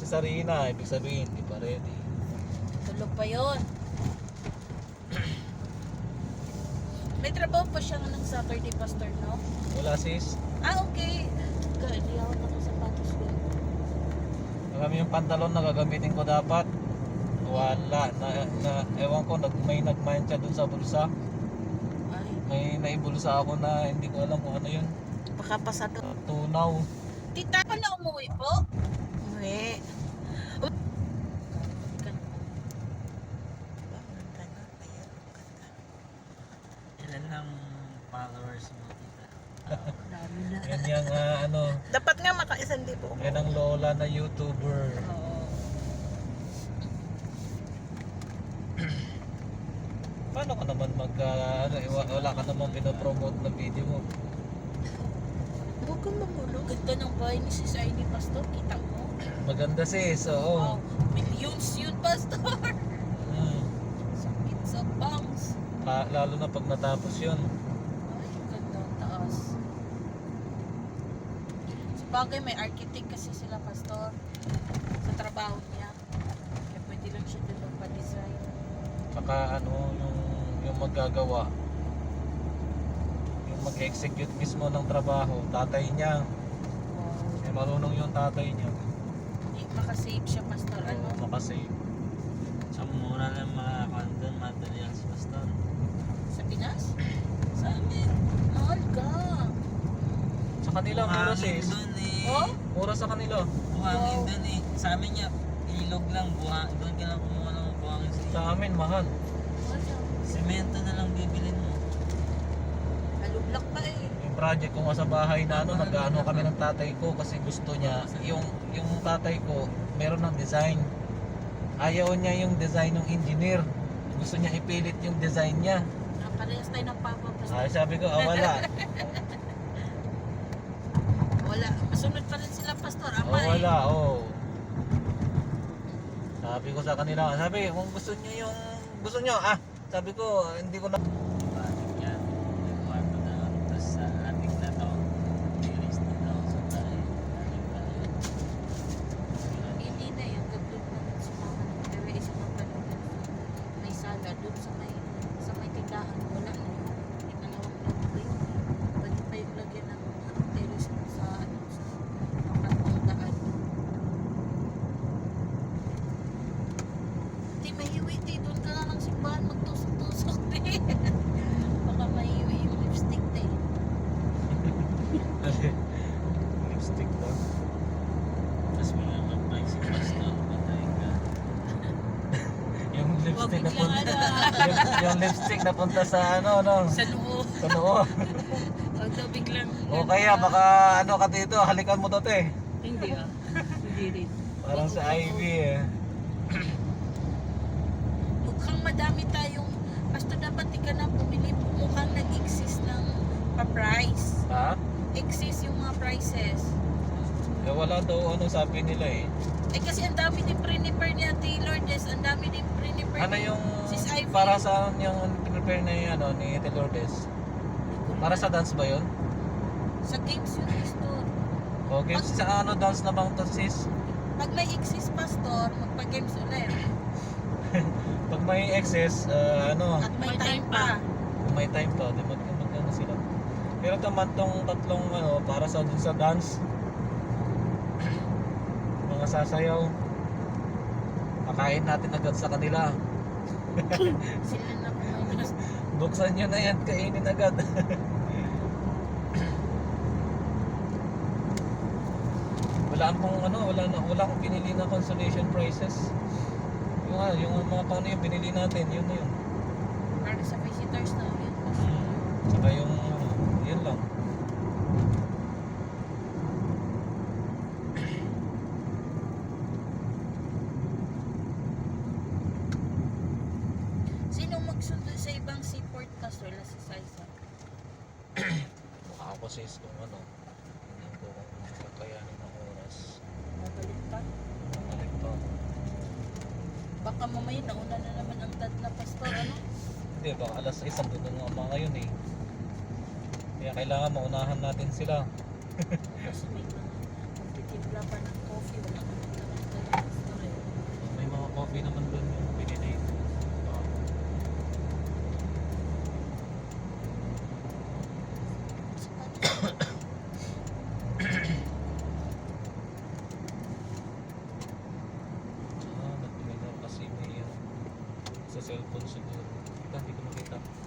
si Sarina, ibig sabihin, hindi pa ready. Tulog pa yun. May trabaho pa siya ng Saturday, Pastor, no? Wala sis. Ah, okay. Hindi ako nakasapatos ko. Kami yung pantalon na gagamitin ko dapat. Wala. Ewan ko, may nagmantsa dun sa bulsa. Ay, May naibulsa ako na hindi ko alam kung ano yun. baka pasado. Tunaw. Tita, pala umuwi po? Umuwi. Ilan lang followers mo, tita? Dami na. Yan yung ano, Dapat nga maka-1,000 yan ang lola na YouTuber. Oo. Paano ka naman wala ka naman pinopromote na video mo? Huwag kang mamulog. Ganda ng bahay ni Sis Aini, Pastor. Kita mo. Maganda sis, oo. Wow. Millions yun, Pastor. Hmm. Sakit sa bangs. Lalo na pag natapos yun. Ay, ganda ang taas. Sabagay, may architect kasi sila, Pastor. Sa trabaho niya. Kaya pwede lang siya doon magpa-design. Saka ano, yung magagawa, yung mag-execute mismo ng trabaho, tatay niya. Wow. Marunong yung tatay niya. Makasave siya, Pastor. Ano? Makasave. So, mura lang mga condom materials, pastor. Sa Pinas? Sa amin. Mahal ka. Sa kanila, mura Buhangin sis. dun eh. Oh? Mura sa kanila. Buhangin Wow. dun eh. Sa amin niya, ilog lang, doon ka lang kumuha ng buhangin sa Sa ilog. amin, mahal. Wala. Semento na lang bibilin mo. Halublak pa eh. Yung project ko nga sa bahay na ano, nag-ano kami ng tatay ko kasi gusto niya, yung tatay ko, meron ng design. Ayaw niya yung design ng engineer. Gusto niya ipilit yung design niya. Parehas tayo ng papa, Pastor. Ay, sabi ko, wala. Wala. Masunod pa rin sila, Pastor. Ama Wala, Sabi ko sa kanila, kung gusto niyo, sabi ko, hindi ko na. Bakit yan? Yung kwarto na lang. Tapos sa ating na to, release na to. So, tayo, Hindi na yung gablog na si mama. Pero isa pa pa may sala doon sa may tindahan. Wala na yun. Ikalawang lang pa yun. Balik pa yung lagyan ng terrace sa kantong daan. Di mahiwi, di doon ka lang ng simbahan magtusok-tusok din. Baka mahiwi yung lipstick din. Lipstick daw. Tapos may naman pa si pastor, patay ka. Yung lipstick na Wag punta, biglang yung lipstick na punta sa ano, sa loob. sa noo. Huwag daw biglang. O kaya baka ano ka dito, halikan mo to te. Hindi ah. Hindi rin. Parang sa Ivy eh. Mukhang madami tayong, basta dapat di ka na bumili, mukhang nag-exist ng pa-price. Ha? Exist yung mga prices. Eh wala daw ano sabi nila eh. Eh kasi ang dami din prepare niya Taylor Des, ang dami din prepare Ano yung Sis Ivy. para sa yung prepare na yung ano ni Lourdes? Para sa dance ba yun? sa games yun store. Okay, sa ano dance na bang to sis? Pag may exist pastor, magpa-games ulit. Pag may excess, ano, At may time pa. kung may time pa, di magkano sila. Pero naman tong tatlong ano, para sa dun sa dance, mga sasayaw, pakain natin agad sa kanila. Sila na kumain. Buksan nyo na yan, kainin agad. wala akong binili na consolation prizes. Yung mga paano yung binili natin, yun na yun. Para sa visitors na yun. Saka yung yun lang. Sino magsundo sa ibang seaport pastor? La si Saisa. Mukha ako sis kung ano. Hindi ko kung kakayanin ng oras. Babalik pa. Bumalik pa. Baka mamaya nauna na naman ang dad na pastor, ano? Hindi, baka alas 6 ang doon ng mga ngayon eh. Kaya kailangan maunahan natin sila. Kasi may mga magtitimpla pa ng coffee, wala ka naman tayo. Cellphone siguro. Kita, hindi ko makita.